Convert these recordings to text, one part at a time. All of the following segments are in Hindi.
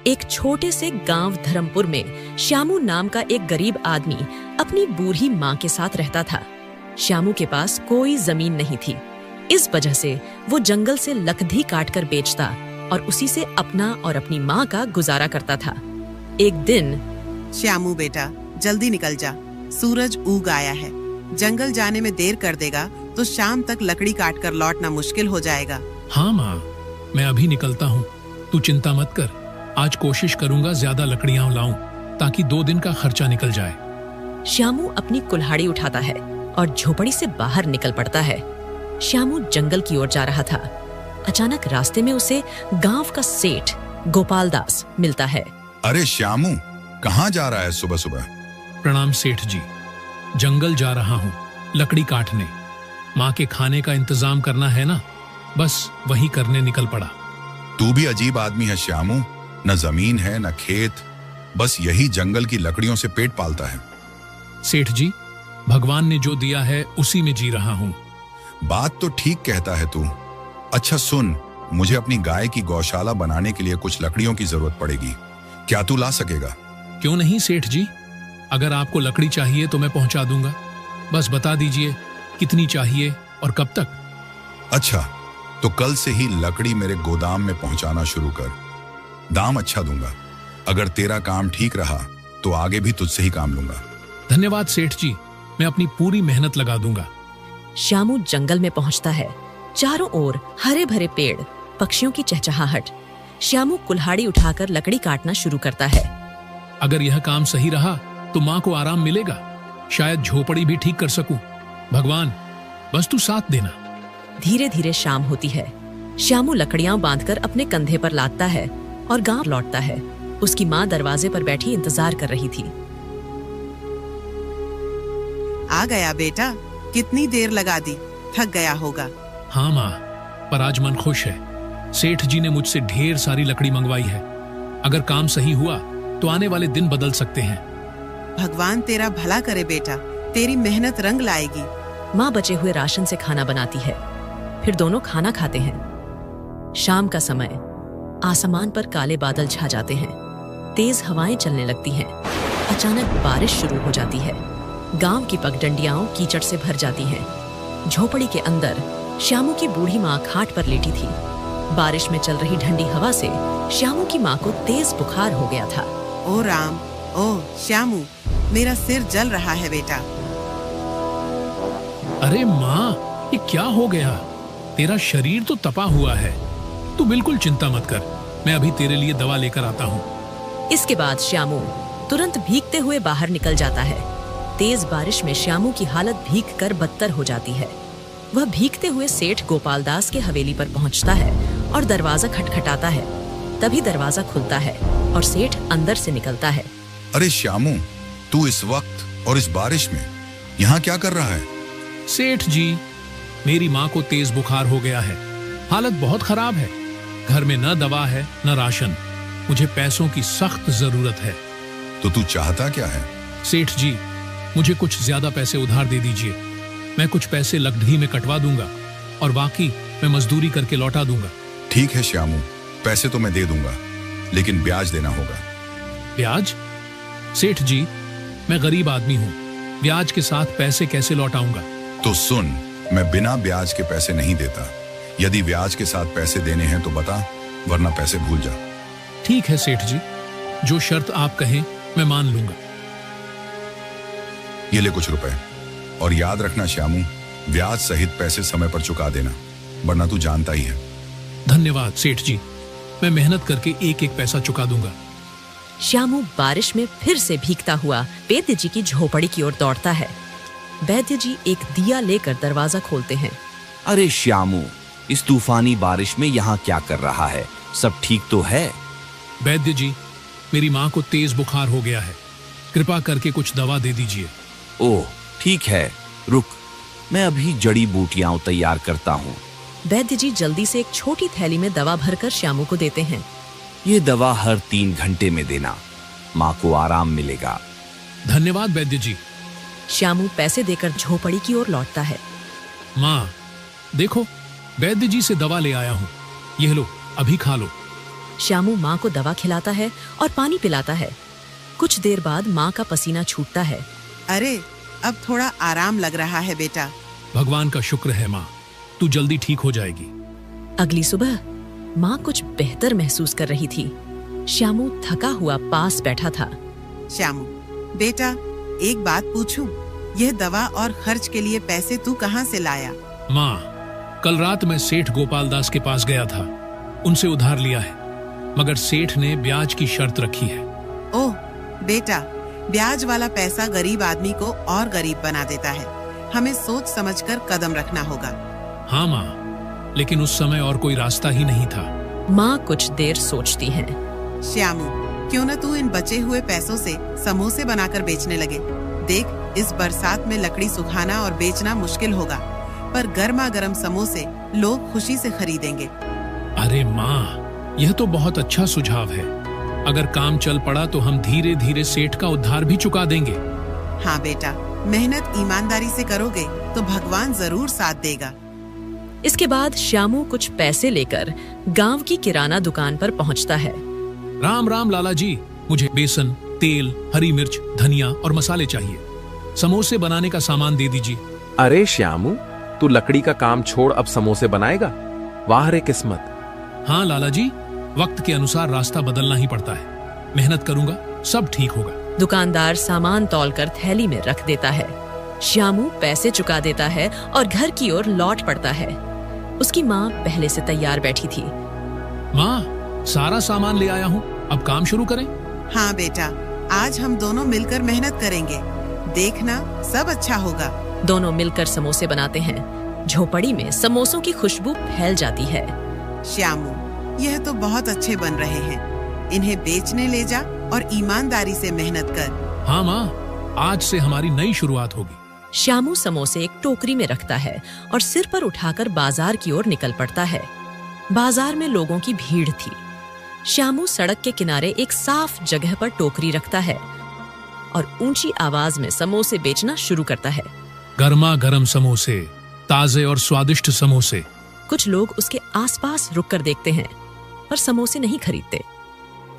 एक छोटे से गांव धर्मपुर में श्यामू नाम का एक गरीब आदमी अपनी बूढ़ी माँ के साथ रहता था। श्यामू के पास कोई जमीन नहीं थी। इस वजह से वो जंगल से लकड़ी काटकर बेचता और उसी से अपना और अपनी माँ का गुजारा करता था। एक दिन, श्यामू बेटा, जल्दी निकल जा, सूरज उग आया है। जंगल जाने में देर कर देगा तो शाम तक लकड़ी काट कर लौटना मुश्किल हो जाएगा। हाँ माँ, मैं अभी निकलता हूँ, तू चिंता मत कर। आज कोशिश करूंगा ज्यादा लकड़ियां लाऊं ताकि 2 दिन का खर्चा निकल जाए। श्यामू अपनी कुल्हाड़ी उठाता है और झोपड़ी से बाहर निकल पड़ता है। श्यामू जंगल की ओर जा रहा था। अचानक रास्ते में उसे गांव का सेठ गोपाल दास मिलता है। अरे श्यामू, कहाँ जा रहा है सुबह सुबह? प्रणाम सेठ जी, जंगल जा रहा हूँ लकड़ी काटने। माँ के खाने का इंतजाम करना है ना, बस वही करने निकल पड़ा। तू भी अजीब आदमी है श्यामू, न जमीन है न खेत, बस यही जंगल की लकड़ियों से पेट पालता है। सेठ जी, भगवान ने जो दिया है उसी में जी रहा हूँ। बात तो ठीक कहता है तू। अच्छा सुन, मुझे अपनी गाय की गौशाला बनाने के लिए कुछ लकड़ियों की जरूरत पड़ेगी। क्या तू ला सकेगा? क्यों नहीं सेठ जी, अगर आपको लकड़ी चाहिए तो मैं पहुंचा दूंगा। बस बता दीजिए कितनी चाहिए और कब तक। अच्छा, तो कल से ही लकड़ी मेरे गोदाम में पहुंचाना शुरू कर। दाम अच्छा दूंगा। अगर तेरा काम ठीक रहा तो आगे भी तुझसे ही काम लूंगा। धन्यवाद सेठ जी, मैं अपनी पूरी मेहनत लगा दूंगा। श्यामू जंगल में पहुंचता है। चारों ओर हरे भरे पेड़, पक्षियों की चहचहाहट। श्यामू कुल्हाड़ी उठाकर लकड़ी काटना शुरू करता है। अगर यह काम सही रहा तो माँ को आराम मिलेगा, शायद झोपड़ी भी ठीक कर सकूं। भगवान, बस तू साथ देना। धीरे धीरे शाम होती है। श्यामू लकड़ियां बांधकर अपने कंधे पर लादता है और गांव लौटता है। उसकी माँ दरवाजे पर बैठी इंतजार कर रही थी। आ गया बेटा, कितनी देर लगा दी, थक गया होगा। हाँ माँ, पर आज मन खुश है। सेठ जी ने मुझसे ढेर सारी लकड़ी मंगवाई है। अगर काम सही हुआ तो आने वाले दिन बदल सकते हैं। भगवान तेरा भला करे बेटा, तेरी मेहनत रंग लाएगी। माँ बचे हुए राशन से खाना बनाती है। फिर दोनों खाना खाते हैं। शाम का समय, आसमान पर काले बादल छा जाते हैं। तेज हवाएं चलने लगती हैं। अचानक बारिश शुरू हो जाती है। गांव की पगडंडियां कीचड़ से भर जाती हैं। झोपड़ी के अंदर श्यामू की बूढ़ी माँ खाट पर लेटी थी। बारिश में चल रही ठंडी हवा से श्यामू की माँ को तेज बुखार हो गया था। ओ राम, ओ श्यामू, मेरा सिर जल रहा है बेटा। अरे माँ, ये क्या हो गया? तेरा शरीर तो तपा हुआ है। तू बिल्कुल चिंता मत कर, मैं अभी तेरे लिए दवा लेकर आता हूँ। इसके बाद श्यामू तुरंत भीगते हुए बाहर निकल जाता है। तेज बारिश में श्यामू की हालत भीगकर बदतर हो जाती है। वह भीगते हुए सेठ गोपाल दास के हवेली पर पहुंचता है और दरवाजा खटखटाता है। तभी दरवाजा खुलता है और सेठ अंदर से निकलता है। अरे श्यामू, तू इस वक्त और इस बारिश में यहाँ क्या कर रहा है? सेठ जी, मेरी माँ को तेज बुखार हो गया है। हालत बहुत खराब है। घर में न दवा है न राशन। मुझे पैसों की सख्त जरूरत है। तो तू चाहता क्या है? सेठ जी, मुझे कुछ ज्यादा पैसे उधार दे दीजिए। मैं कुछ पैसे लकड़ी में कटवा दूंगा और बाकी मैं मजदूरी करके लौटा दूंगा। ठीक है श्यामू, पैसे तो मैं दे दूंगा, लेकिन ब्याज देना होगा। ब्याज? सेठ जी, मैं गरीब आदमी हूँ, ब्याज के साथ पैसे कैसे लौटाऊंगा? तो सुन, मैं बिना ब्याज के पैसे नहीं देता। यदि ब्याज के साथ पैसे देने हैं तो बता, वरना पैसे भूल जा। ठीक है सेठ जी, जो शर्त आप कहें मैं मान लूंगा। ये ले कुछ रुपए, और याद रखना श्यामू, ब्याज सहित पैसे समय पर चुका देना, वरना तू जानता ही है। धन्यवाद सेठ जी, मैं मेहनत करके एक एक पैसा चुका दूंगा। श्यामू बारिश में फिर से भीगता हुआ वैद्य जी की झोपड़ी की ओर दौड़ता है। वैद्य जी एक दिया लेकर दरवाजा खोलते हैं। अरे श्यामू, इस तूफानी बारिश में यहाँ क्या कर रहा है? सब ठीक तो है? वैद्य जी, मेरी माँ को तेज बुखार हो गया है। कृपा करके कुछ दवा दे दीजिए। ओह ठीक है, रुक, मैं अभी जड़ी बूटियां तैयार करता हूँ। वैद्य जी जल्दी से एक छोटी थैली में दवा भरकर श्यामू को देते हैं। ये दवा हर 3 घंटे में देना, माँ को आराम मिलेगा। धन्यवाद वैद्य जी। श्यामू पैसे देकर झोपड़ी की ओर लौटता है। माँ देखो, वैद्य जी से दवा ले आया हूँ, यह लो, अभी खा लो। श्यामू माँ को दवा खिलाता है और पानी पिलाता है। कुछ देर बाद माँ का पसीना छूटता है। अरे अब थोड़ा आराम लग रहा है बेटा। भगवान का शुक्र है माँ, तू जल्दी ठीक हो जाएगी। अगली सुबह माँ कुछ बेहतर महसूस कर रही थी। श्यामू थका हुआ पास बैठा था। श्यामू बेटा, एक बात पूछूं? यह दवा और खर्च के लिए पैसे तू कहाँ से लाया? माँ, कल रात मैं सेठ गोपाल दास के पास गया था, उनसे उधार लिया है, मगर सेठ ने ब्याज की शर्त रखी है। ओह बेटा, ब्याज वाला पैसा गरीब आदमी को और गरीब बना देता है। हमें सोच समझकर कदम रखना होगा। हाँ माँ, लेकिन उस समय और कोई रास्ता ही नहीं था। माँ कुछ देर सोचती है। श्यामू, क्यों न तू इन बचे हुए पैसों से समोसे बनाकर बेचने लगे। देख, इस बरसात में लकड़ी सुखाना और बेचना मुश्किल होगा, पर गर्मा गर्म समोसे लोग खुशी से खरीदेंगे। अरे माँ, यह तो बहुत अच्छा सुझाव है। अगर काम चल पड़ा तो हम धीरे धीरे सेठ का उधार भी चुका देंगे। हाँ बेटा, मेहनत ईमानदारी से करोगे तो भगवान जरूर साथ देगा। इसके बाद श्यामू कुछ पैसे लेकर गांव की किराना दुकान पर पहुंचता है। राम राम लाला जी, मुझे बेसन, तेल, हरी मिर्च, धनिया और मसाले चाहिए। समोसे बनाने का सामान दे दीजिए। अरे श्यामू, तू लकड़ी का काम छोड़ अब समोसे बनाएगा? वाह रे किस्मत। हाँ लाला जी, वक्त के अनुसार रास्ता बदलना ही पड़ता है। मेहनत करूंगा, सब ठीक होगा। दुकानदार सामान तौलकर थैली में रख देता है। श्यामू पैसे चुका देता है और घर की ओर लौट पड़ता है। उसकी माँ पहले से तैयार बैठी थी। माँ, सारा सामान ले आया हूँ, अब काम शुरू करें। हाँ बेटा, आज हम दोनों मिलकर मेहनत करेंगे। देखना, सब अच्छा होगा। दोनों मिलकर समोसे बनाते हैं। झोपड़ी में समोसों की खुशबू फैल जाती है। श्यामू, यह तो बहुत अच्छे बन रहे हैं। इन्हें बेचने ले जा और ईमानदारी से मेहनत कर। हाँ माँ, आज से हमारी नई शुरुआत होगी। श्यामू समोसे एक टोकरी में रखता है और सिर पर उठाकर बाजार की ओर निकल पड़ता है। बाजार में लोगों की भीड़ थी। श्यामू सड़क के किनारे एक साफ जगह पर टोकरी रखता है और ऊंची आवाज में समोसे बेचना शुरू करता है। गर्मा गर्म समोसे, ताजे और स्वादिष्ट समोसे। कुछ लोग उसके आसपास रुककर देखते हैं पर समोसे नहीं खरीदते।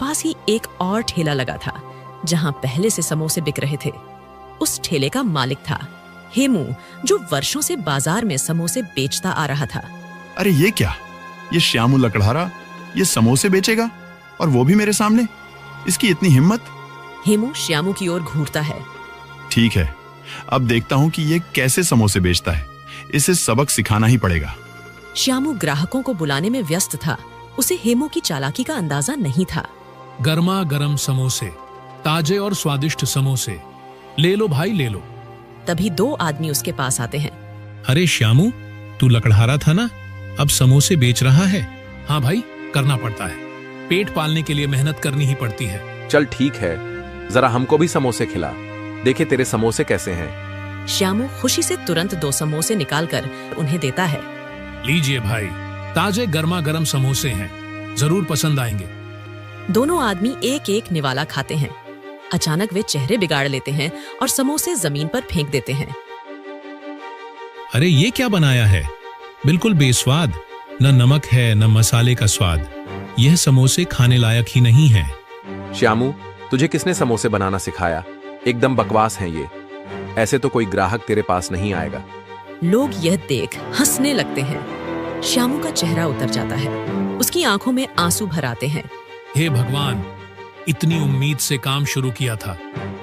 पास ही एक और ठेला लगा था जहां पहले से समोसे बिक रहे थे। उस ठेले का मालिक था हेमू, जो वर्षों से बाजार में समोसे बेचता आ रहा था। अरे ये क्या? ये श्यामू लकड़हारा ये समोसे बेचेगा, और वो भी मेरे सामने? इसकी इतनी हिम्मत! हेमू श्यामू की ओर घूरता है। ठीक है, अब देखता हूँ कि ये कैसे समोसे बेचता है। इसे सबक सिखाना ही पड़ेगा। श्यामू ग्राहकों को बुलाने में व्यस्त था। उसे हेमू की चालाकी का अंदाजा नहीं था। गर्मा गर्म समोसे, ताजे और स्वादिष्ट समोसे, ले लो भाई ले लो। तभी दो आदमी उसके पास आते हैं। अरे श्यामू, तू लकड़हारा था ना, अब समोसे बेच रहा है? हाँ भाई, करना पड़ता है। पेट पालने के लिए मेहनत करनी ही पड़ती है। चल ठीक है, जरा हमको भी समोसे खिला, देखे तेरे समोसे कैसे हैं। श्यामू खुशी से तुरंत 2 समोसे निकालकर उन्हें देता है। लीजिए भाई, ताजे गर्मा गर्म समोसे हैं, जरूर पसंद आएंगे। दोनों आदमी एक एक निवाला खाते हैं। अचानक वे चेहरे बिगाड़ लेते हैं और समोसे जमीन पर फेंक देते हैं। अरे ये क्या बनाया है? बिल्कुल बेस्वाद, न नमक है न मसाले का स्वाद। यह समोसे खाने लायक ही नहीं है। श्यामू, तुझे किसने समोसे बनाना सिखाया? एकदम बकवास हैं ये। ऐसे तो कोई ग्राहक तेरे पास नहीं आएगा। लोग यह देख हंसने लगते हैं। श्यामू का चेहरा उतर जाता है। उसकी आंखों में आंसू भर आते हैं। हे भगवान, इतनी उम्मीद से काम शुरू किया था,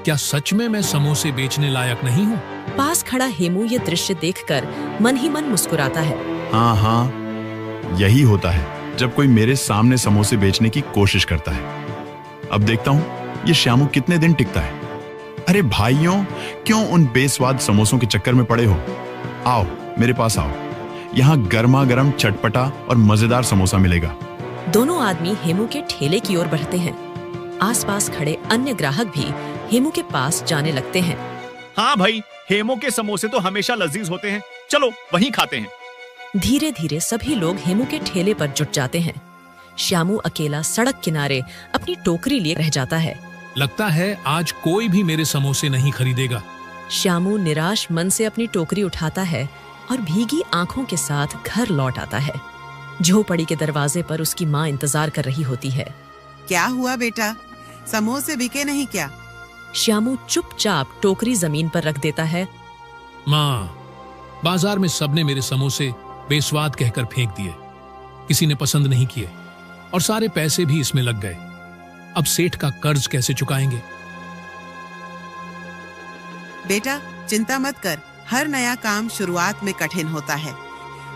क्या सच में मैं समोसे बेचने लायक नहीं हूँ? पास खड़ा हेमू ये दृश्य देखकर मन ही मन मुस्कुराता है। हाँ हाँ, यही होता है जब कोई मेरे सामने समोसे बेचने की कोशिश करता है। अब देखता हूँ ये श्यामू कितने दिन टिकता है। अरे भाइयों, क्यों उन बेस्वाद समोसों के चक्कर में पड़े हो? आओ मेरे पास आओ, यहाँ गर्मा गर्म चटपटा और मजेदार समोसा मिलेगा। दोनों आदमी हेमू के ठेले की ओर बढ़ते हैं। आसपास खड़े अन्य ग्राहक भी हेमू के पास जाने लगते हैं। हाँ भाई, हेमू के समोसे तो हमेशा लजीज होते हैं, चलो वहीं खाते हैं। धीरे धीरे सभी लोग हेमू के ठेले पर जुट जाते हैं। श्यामू अकेला सड़क किनारे अपनी टोकरी लिए रह जाता है। लगता है आज कोई भी मेरे समोसे नहीं खरीदेगा। श्यामू निराश मन से अपनी टोकरी उठाता है और भीगी आंखों के साथ घर लौट आता है। झोपड़ी के दरवाजे पर उसकी माँ इंतजार कर रही होती है। क्या हुआ बेटा, समोसे बिके नहीं क्या? श्यामू चुपचाप टोकरी जमीन पर रख देता है। माँ, बाजार में सबने मेरे समोसे बेस्वाद कहकर फेंक दिए, किसी ने पसंद नहीं किए और सारे पैसे भी इसमें लग गए। अब सेठ का कर्ज कैसे चुकाएंगे? बेटा चिंता मत कर, हर नया काम शुरुआत में कठिन होता है।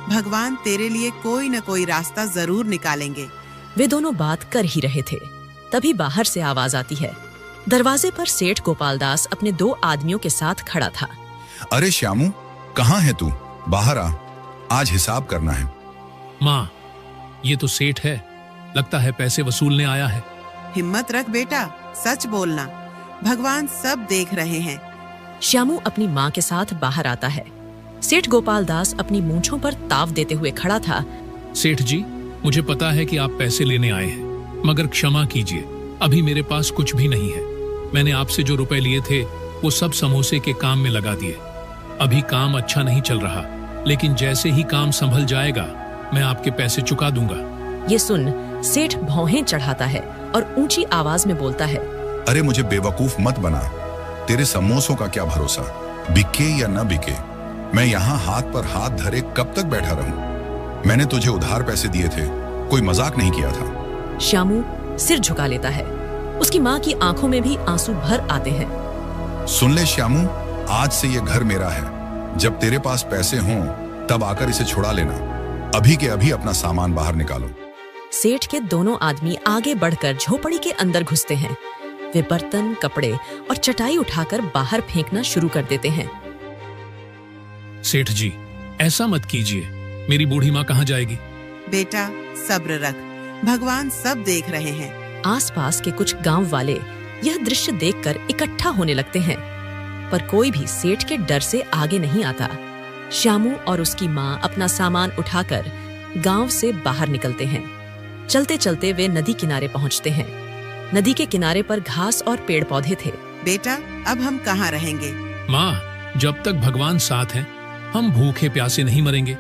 भगवान तेरे लिए कोई न कोई रास्ता जरूर निकालेंगे। वे दोनों बात कर ही रहे थे, तभी बाहर से आवाज आती है। दरवाजे पर सेठ गोपालदास अपने 2 आदमियों के साथ खड़ा था। अरे श्यामू, कहाँ है तू? बाहर आ, आज हिसाब करना है। माँ, ये तो सेठ है, लगता है पैसे वसूलने आया है। हिम्मत रख बेटा, सच बोलना, भगवान सब देख रहे हैं। श्यामू अपनी माँ के साथ बाहर आता है। सेठ गोपालदास अपनी मूंछों पर ताव देते हुए खड़ा था। सेठ जी, मुझे पता है कि आप पैसे लेने आए हैं, मगर क्षमा कीजिए, अभी मेरे पास कुछ भी नहीं है। मैंने आपसे जो रुपए लिए थे वो सब समोसे के काम में लगा दिए। अभी काम अच्छा नहीं चल रहा, लेकिन जैसे ही काम संभल जाएगा मैं आपके पैसे चुका दूंगा। ये सुन सेठ भौहें चढ़ाता है और ऊंची आवाज में बोलता है। अरे मुझे बेवकूफ मत बना, तेरे समोसों का क्या भरोसा, बिके या न बिके। मैं यहाँ हाथ पर हाथ धरे कब तक बैठा रहूं? मैंने तुझे उधार पैसे दिए थे, कोई मजाक नहीं किया था। श्यामू सिर झुका लेता है। उसकी माँ की आंखों में भी आंसू भर आते हैं। सुन ले श्यामू, आज से ये घर मेरा है। जब तेरे पास पैसे हों तब आकर इसे छुड़ा लेना। अभी के अभी अपना सामान बाहर निकालो। सेठ के दोनों आदमी आगे बढ़कर झोपड़ी के अंदर घुसते हैं। वे बर्तन, कपड़े और चटाई उठाकर बाहर फेंकना शुरू कर देते हैं। सेठ जी, ऐसा मत कीजिए, मेरी बूढ़ी माँ कहाँ जाएगी? बेटा सब्र रख, भगवान सब देख रहे हैं। आसपास के कुछ गांव वाले यह दृश्य देखकर इकट्ठा होने लगते हैं, पर कोई भी सेठ के डर से आगे नहीं आता। श्यामू और उसकी माँ अपना सामान उठाकर गांव से बाहर निकलते हैं। चलते चलते वे नदी किनारे पहुंचते हैं। नदी के किनारे पर घास और पेड़ पौधे थे। बेटा अब हम कहाँ रहेंगे? माँ, जब तक भगवान साथ हैं, हम भूखे प्यासे नहीं मरेंगे।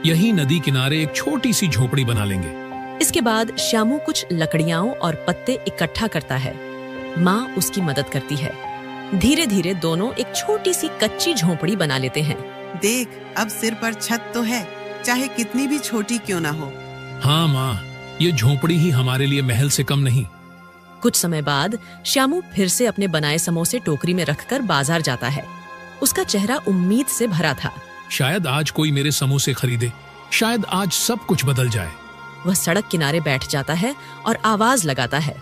यही नदी किनारे एक छोटी सी झोपड़ी बना लेंगे। इसके बाद श्यामू कुछ लकड़ियां और पत्ते इकट्ठा करता है। माँ उसकी मदद करती है। धीरे धीरे दोनों एक छोटी सी कच्ची झोपड़ी बना लेते हैं। देख, अब सिर पर छत तो है, चाहे कितनी भी छोटी क्यों ना हो। हाँ माँ, ये झोपड़ी ही हमारे लिए महल से कम नहीं। कुछ समय बाद श्यामू फिर से अपने बनाए समोसे टोकरी में रखकर बाजार जाता है। उसका चेहरा उम्मीद से भरा था। शायद आज कोई मेरे समोसे खरीदे, शायद आज सब कुछ बदल जाए। वह सड़क किनारे बैठ जाता है और आवाज लगाता है।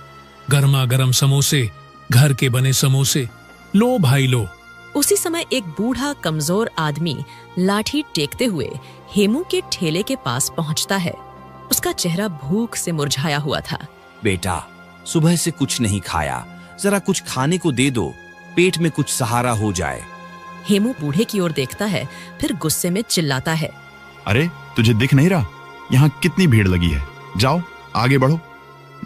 गर्मा गर्म समोसे, घर के बने समोसे, लो भाई लो। उसी समय एक बूढ़ा कमजोर आदमी लाठी टेकते हुए हेमू के ठेले के पास पहुंचता है। उसका चेहरा भूख से मुरझाया हुआ था। बेटा, सुबह से कुछ नहीं खाया, जरा कुछ खाने को दे दो, पेट में कुछ सहारा हो जाए। हेमू बूढ़े की ओर देखता है, फिर गुस्से में चिल्लाता है। अरे तुझे दिख नहीं रहा यहाँ कितनी भीड़ लगी है? जाओ आगे बढ़ो,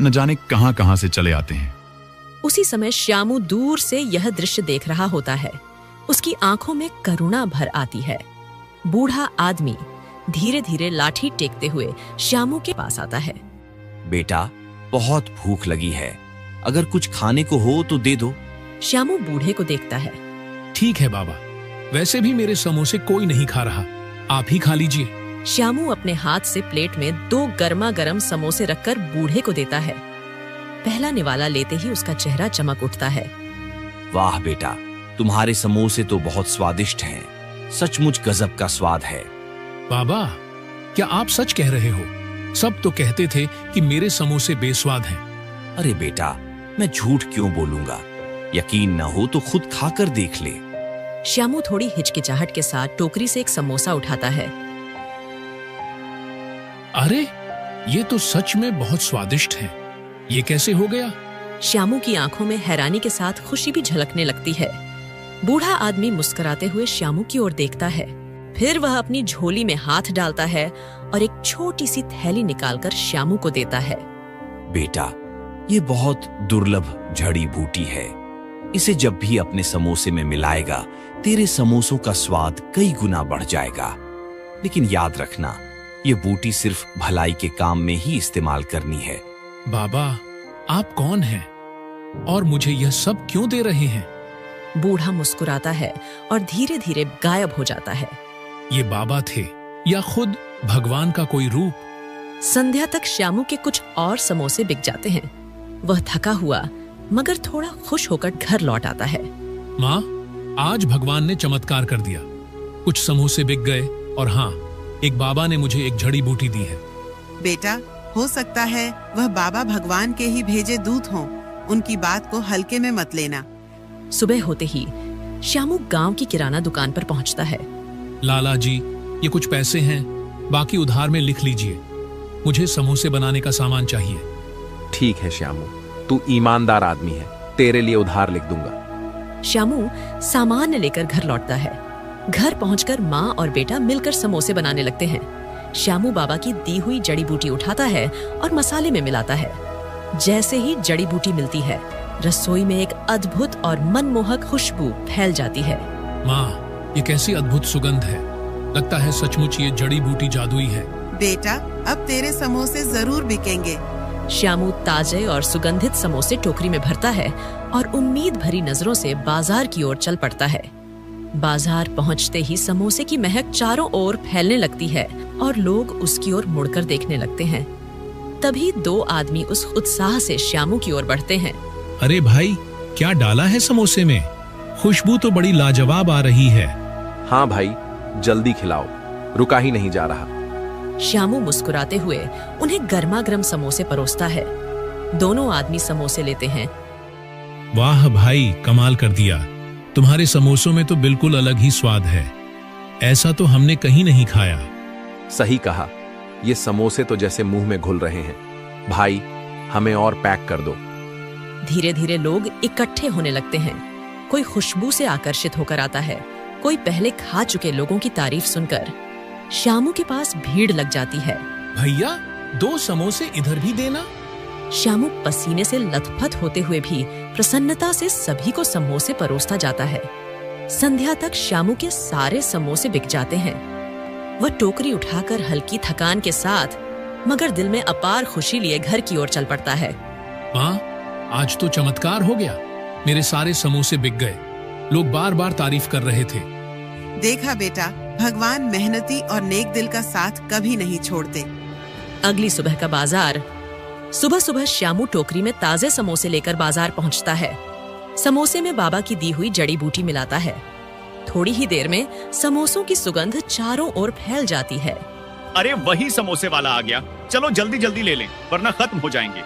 न जाने कहां कहां से चले आते हैं। उसी समय श्यामू दूर से यह दृश्य देख रहा होता है। उसकी आंखों में करुणा भर आती है। बूढ़ा आदमी धीरे धीरे लाठी टेकते हुए श्यामू के पास आता है। बेटा, बहुत भूख लगी है, अगर कुछ खाने को हो तो दे दो। श्यामू बूढ़े को देखता है। ठीक है बाबा, वैसे भी मेरे समोसे कोई नहीं खा रहा, आप ही खा लीजिए। श्यामू अपने हाथ से प्लेट में 2 गर्मा गर्म समोसे रखकर बूढ़े को देता है। पहला निवाला लेते ही उसका चेहरा चमक उठता है। वाह बेटा, तुम्हारे समोसे तो बहुत स्वादिष्ट हैं, सचमुच गजब का स्वाद है। बाबा, क्या आप सच कह रहे हो? सब तो कहते थे कि मेरे समोसे बेस्वाद हैं। अरे बेटा, मैं झूठ क्यों बोलूंगा? यकीन न हो तो खुद खाकर देख ले। श्यामू थोड़ी हिचकिचाहट के साथ टोकरी से एक समोसा उठाता है। अरे, ये तो सच में बहुत स्वादिष्ट है। ये कैसे हो गया? श्यामू की आंखों में हैरानी के साथ खुशी भी झलकने लगती है। बूढ़ा आदमी मुस्कुराते हुए श्यामू की ओर देखता है। फिर वह अपनी झोली में हाथ डालता है और एक छोटी सी थैली निकालकर श्यामू को देता है। बेटा, ये बहुत दुर्लभ जड़ी बूटी है। इसे जब भी अपने समोसे में मिलाएगा, तेरे समोसों का स्वाद कई गुना बढ़ जाएगा। लेकिन याद रखना, ये बूटी सिर्फ भलाई के काम में ही इस्तेमाल करनी है। बाबा, आप कौन हैं और मुझे यह सब क्यों दे रहे हैं? बूढ़ा मुस्कुराता है और धीरे धीरे गायब हो जाता है। ये बाबा थे या खुद भगवान का कोई रूप? संध्या तक श्यामू के कुछ और समोसे बिक जाते हैं। वह थका हुआ मगर थोड़ा खुश होकर घर लौट आता है। माँ, आज भगवान ने चमत्कार कर दिया। कुछ समोसे बिक गए और हाँ, एक बाबा ने मुझे एक जड़ी बूटी दी है। बेटा, हो सकता है वह बाबा भगवान के ही भेजे दूत हों। उनकी बात को हल्के में मत लेना। सुबह होते ही श्यामू गांव की किराना दुकान पर पहुंचता है। लाला जी, ये कुछ पैसे हैं, बाकी उधार में लिख लीजिए। मुझे समोसे बनाने का सामान चाहिए। ठीक है श्यामू, तू ईमानदार आदमी है, तेरे लिए उधार लिख दूंगा। श्यामू सामान लेकर घर लौटता है। घर पहुंचकर माँ और बेटा मिलकर समोसे बनाने लगते हैं। श्यामू बाबा की दी हुई जड़ी बूटी उठाता है और मसाले में मिलाता है। जैसे ही जड़ी बूटी मिलती है, रसोई में एक अद्भुत और मनमोहक खुशबू फैल जाती है। माँ, ये कैसी अद्भुत सुगंध है। लगता है सचमुच ये जड़ी बूटी जादुई है। बेटा, अब तेरे समोसे जरूर बिकेंगे। श्यामू ताजे और सुगंधित समोसे टोकरी में भरता है और उम्मीद भरी नजरों से बाजार की ओर चल पड़ता है। बाजार पहुंचते ही समोसे की महक चारों ओर फैलने लगती है और लोग उसकी ओर मुड़कर देखने लगते हैं। तभी दो आदमी उस उत्साह से श्यामू की ओर बढ़ते हैं। अरे भाई, क्या डाला है समोसे में? खुशबू तो बड़ी लाजवाब आ रही है। हाँ भाई, जल्दी खिलाओ, रुका ही नहीं जा रहा। श्यामू मुस्कुराते हुए उन्हें गर्मा गर्म समोसे परोसता है। दोनों आदमी समोसे लेते हैं। वाह भाई, कमाल कर दिया। तुम्हारे समोसों में तो बिल्कुल अलग ही स्वाद है। ऐसा तो हमने कहीं नहीं खाया। सही कहा, ये समोसे तो जैसे मुंह में घुल रहे हैं। भाई, हमें और पैक कर दो। धीरे धीरे लोग इकट्ठे होने लगते हैं। कोई खुशबू से आकर्षित होकर आता है, कोई पहले खा चुके लोगों की तारीफ सुनकर। श्यामू के पास भीड़ लग जाती है। भैया, 2 समोसे इधर भी देना। श्यामू पसीने से लथपथ होते हुए भी प्रसन्नता से सभी को समोसे परोसता जाता है। संध्या तक श्यामू के सारे समोसे बिक जाते हैं। वह टोकरी उठाकर हल्की थकान के साथ मगर दिल में अपार खुशी लिए घर की ओर चल पड़ता है। माँ, आज तो चमत्कार हो गया। मेरे सारे समोसे बिक गए। लोग बार बार तारीफ कर रहे थे। देखा बेटा, भगवान मेहनती और नेक दिल का साथ कभी नहीं छोड़ते। अगली सुबह का बाजार। सुबह सुबह श्यामू टोकरी में ताजे समोसे लेकर बाजार पहुंचता है। समोसे में बाबा की दी हुई जड़ी बूटी मिलाता है। थोड़ी ही देर में समोसों की सुगंध चारों ओर फैल जाती है। अरे वही समोसे वाला आ गया, चलो जल्दी जल्दी ले लें वरना खत्म हो जाएंगे।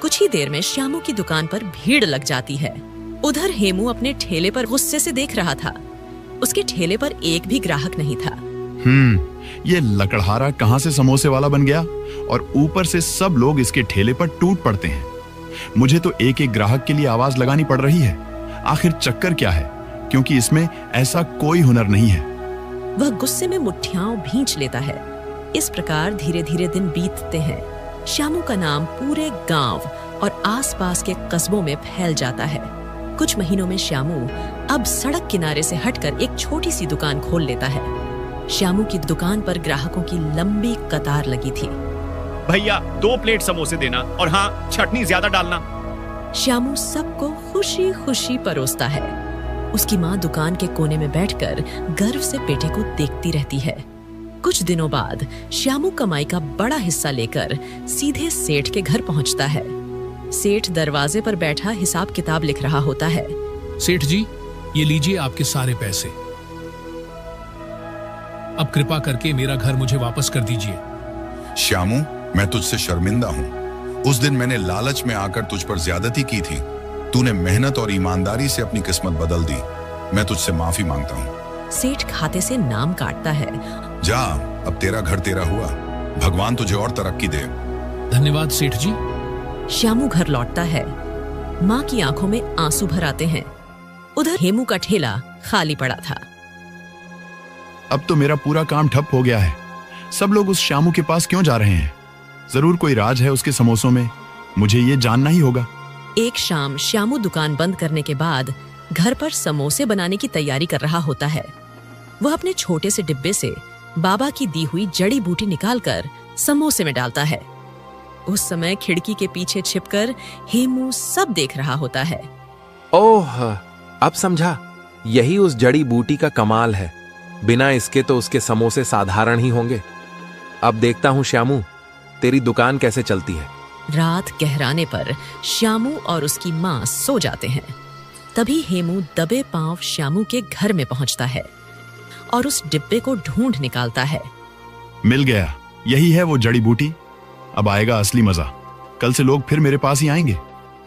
कुछ ही देर में श्यामू की दुकान पर भीड़ लग जाती है। उधर हेमू अपने ठेले पर गुस्से से देख रहा था। उसके ठेले पर एक भी ग्राहक नहीं था। ये लकड़हारा कहाँ से समोसे वाला बन गया और ऊपर से सब लोग इसके ठेले पर टूट पड़ते हैं। मुझे तो एक एक ग्राहक के लिए आवाज लगानी पड़ रही है। आखिर चक्कर क्या है, क्योंकि इसमें ऐसा कोई हुनर नहीं है। वह गुस्से में मुट्ठियां भींच लेता है। इस प्रकार धीरे धीरे दिन बीतते हैं। श्यामू का नाम पूरे गांव और आसपास के कस्बों में फैल जाता है। कुछ महीनों में श्यामू अब सड़क किनारे से हटकर एक छोटी सी दुकान खोल लेता है। श्यामू की दुकान पर ग्राहकों की लंबी कतार लगी थी। भैया 2 प्लेट समोसे देना और हाँ, चटनी ज्यादा डालना। श्यामू सबको खुशी खुशी परोसता है। उसकी माँ दुकान के कोने में बैठकर गर्व से बेटे को देखती रहती है। कुछ दिनों बाद श्यामू कमाई का बड़ा हिस्सा लेकर सीधे सेठ के घर पहुंचता है। सेठ दरवाजे पर बैठा हिसाब किताब लिख रहा होता है। सेठ जी, ये लीजिए आपके सारे पैसे। अब कृपा करके मेरा घर मुझे वापस कर दीजिए। श्यामू, मैं तुझसे शर्मिंदा हूँ। उस दिन मैंने लालच में आकर तुझ पर ज्यादती की थी। तूने मेहनत और ईमानदारी से अपनी किस्मत बदल दी। मैं तुझसे माफी मांगता हूँ। सेठ खाते से नाम काटता है। जा, अब तेरा घर तेरा हुआ। भगवान तुझे और तरक्की दे। धन्यवाद सेठ जी। श्यामू घर लौटता है। माँ की आंखों में आंसू भर आते हैं। उधर हेमू का ठेला खाली पड़ा था। अब तो मेरा पूरा काम ठप हो गया है। सब लोग उस श्यामू के पास क्यों जा रहे हैं? जरूर कोई राज है उसके समोसों में। मुझे ये जानना ही होगा। एक शाम श्यामू दुकान बंद करने के बाद घर पर समोसे बनाने की तैयारी कर रहा होता है। वह अपने छोटे से डिब्बे से बाबा की दी हुई जड़ी बूटी निकालकर समोसे में डालता है। उस समय खिड़की के पीछे छिपकर हेमू सब देख रहा होता है। ओह, अब समझा, यही उस जड़ी बूटी का कमाल है। बिना इसके तो उसके समोसे साधारण ही होंगे। अब देखता हूं श्यामू, तेरी दुकान कैसे चलती है। रात गहराने पर श्यामू और उसकी माँ सो जाते हैं। तभी हेमू दबे पांव श्यामू के घर में पहुंचता है और उस डिब्बे को ढूंढ निकालता है। मिल गया, यही है वो जड़ी बूटी। अब आएगा असली मजा। कल से लोग फिर मेरे पास ही आएंगे।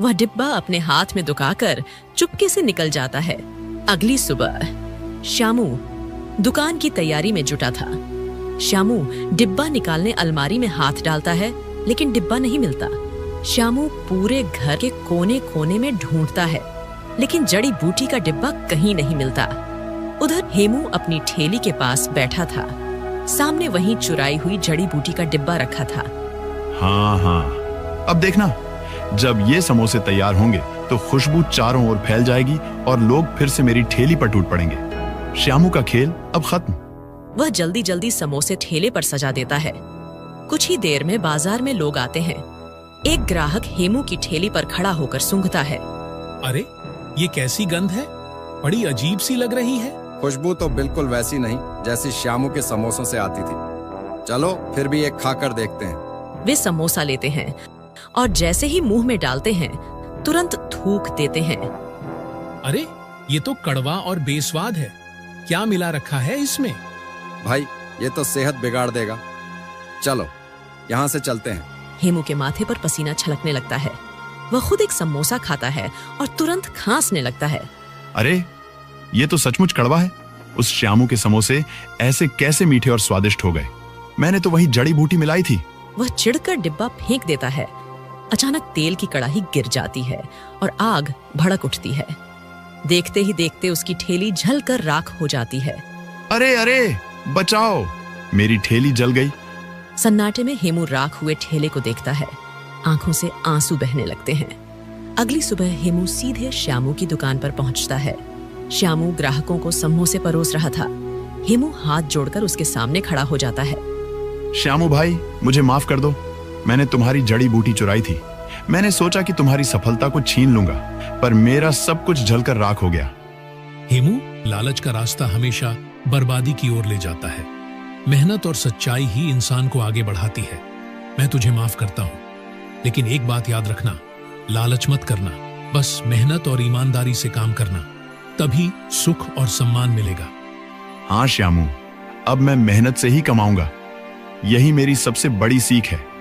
वह डिब्बा अपने हाथ में दुकाकर चुपके से निकल जाता है। अगली सुबह श्यामू दुकान की तैयारी में जुटा था। श्यामू डिब्बा निकालने अलमारी में हाथ डालता है, लेकिन डिब्बा नहीं मिलता। श्यामू पूरे घर के कोने कोने में ढूंढता है, लेकिन जड़ी बूटी का डिब्बा कहीं नहीं मिलता। उधर हेमू अपनी ठेली के पास बैठा था। सामने वहीं चुराई हुई जड़ी बूटी का डिब्बा रखा था। हाँ, अब देखना, जब ये समोसे तैयार होंगे तो खुशबू चारों ओर फैल जाएगी और लोग फिर से मेरी ठेली पर टूट पड़ेंगे। श्यामू का खेल अब खत्म। वह जल्दी जल्दी समोसे ठेले पर सजा देता है। कुछ ही देर में बाजार में लोग आते हैं। एक ग्राहक हेमू की ठेली पर खड़ा होकर सूंघता है। अरे, ये कैसी गंध है? बड़ी अजीब सी लग रही है। खुशबू तो बिल्कुल वैसी नहीं जैसी श्यामू के समोसों से आती थी। चलो फिर भी एक खाकर देखते हैं। वे समोसा लेते हैं और जैसे ही मुंह में डालते हैं तुरंत थूक देते हैं। अरे, ये तो कड़वा और बेस्वाद है। क्या मिला रखा है इसमें? भाई, ये तो सेहत बिगाड़ देगा। चलो यहाँ से चलते हैं। हेमू के माथे पर पसीना छलकने लगता है। वह खुद एक समोसा खाता है और तुरंत खांसने लगता है। अरे, ये तो सचमुच कड़वा है। उस श्यामू के समोसे ऐसे कैसे मीठे और स्वादिष्ट हो गए? मैंने तो वही जड़ी बूटी मिलाई थी। वह चिढ़कर डिब्बा फेंक देता है। अचानक तेल की कड़ाही गिर जाती है और आग भड़क उठती है। देखते ही देखते उसकी ठेली जलकर राख हो जाती है। अरे अरे, बचाओ, मेरी ठेली जल गई। सन्नाटे में हेमू राख हुए ठेले को देखता है। आंखों से आंसू बहने लगते हैं। अगली सुबह हेमू सीधे श्यामू की दुकान पर पहुंचता है। श्यामू ग्राहकों को समोसे परोस रहा था। हेमू हाथ जोड़कर उसके सामने खड़ा हो जाता है। श्यामू भाई, मुझे माफ कर दो। मैंने तुम्हारी जड़ी बूटी चुराई थी। मैंने सोचा कि तुम्हारी सफलता को छीन लूंगा, पर मेरा सब कुछ जलकर राख हो गया। हेमू, लालच का रास्ता हमेशा बर्बादी की ओर ले जाता है। मेहनत और सच्चाई ही इंसान को आगे बढ़ाती है। मैं तुझे माफ करता हूँ, लेकिन एक बात याद रखना, लालच मत करना। बस मेहनत और ईमानदारी से काम करना, तभी सुख और सम्मान मिलेगा। हाँ श्यामू, अब मैं मेहनत से ही कमाऊंगा। यही मेरी सबसे बड़ी सीख है।